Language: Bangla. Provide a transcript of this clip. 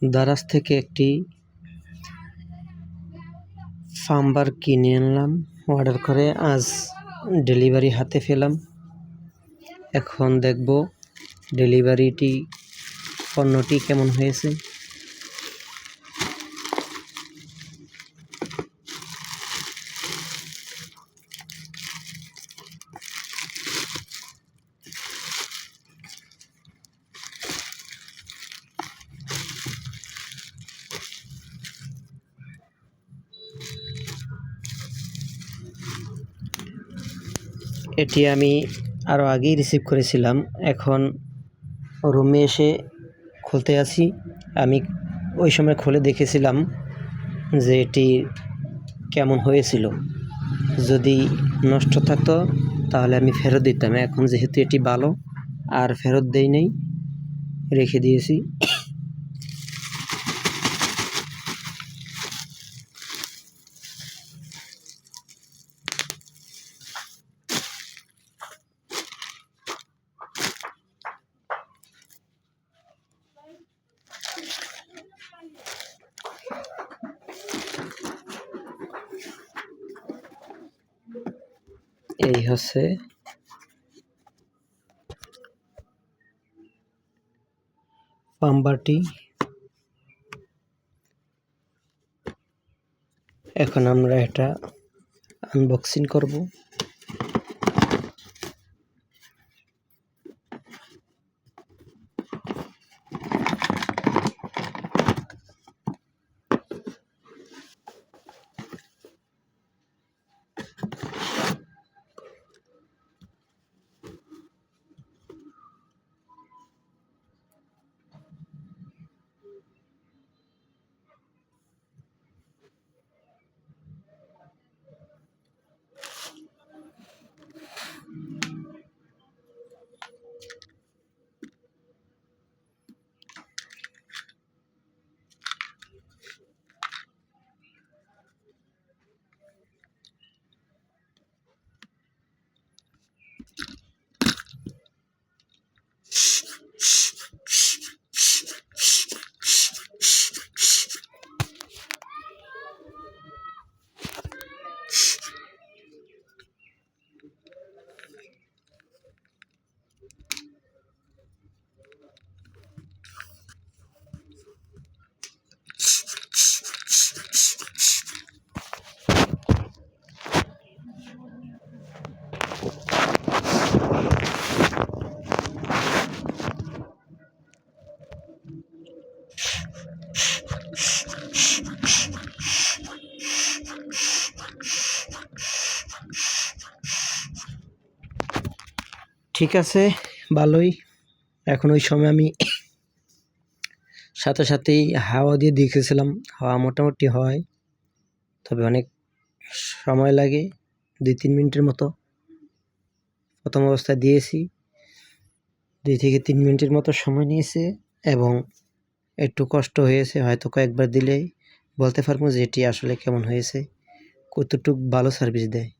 দারাজ থেকে একটি ফার্মবার কিনে আনলাম, অর্ডার করে আজ ডেলিভারি হাতে পেলাম। এখন দেখব পণ্যটি কেমন হয়েছে। এটি আমি আরও আগেই রিসিভ করেছিলাম, এখন রুমে এসে খুলতে আছি। আমি ওই সময় খুলে দেখেছিলাম যে এটি কেমন হয়েছিল। যদি নষ্ট থাকতো তাহলে আমি ফেরত দিতাম। এখন যেহেতু এটি ভালো, আর ফেরত দেই নাই, রেখে দিয়েছি। এই হচ্ছে পাম্বারটি। এখন আমরা এটা আনবক্সিং করব। ঠিক আছে, ভালোই। এখন ওই সময় আমি সাথে সাথেই হাওয়া দিয়ে দেখেছিলাম, হাওয়া মোটামুটি হয়, তবে অনেক সময় লাগে, 2-3 মিনিটের মতো। প্রথম অবস্থায় দিয়েছি, 2 থেকে 3 মিনিটের মতো সময় নিয়েছে এবং একটু কষ্ট হয়েছে। হয়তো কয়েকবার দিলেই বলতে পারবো যে এটি আসলে কেমন হয়েছে, কতটুকু ভালো সার্ভিস দেয়।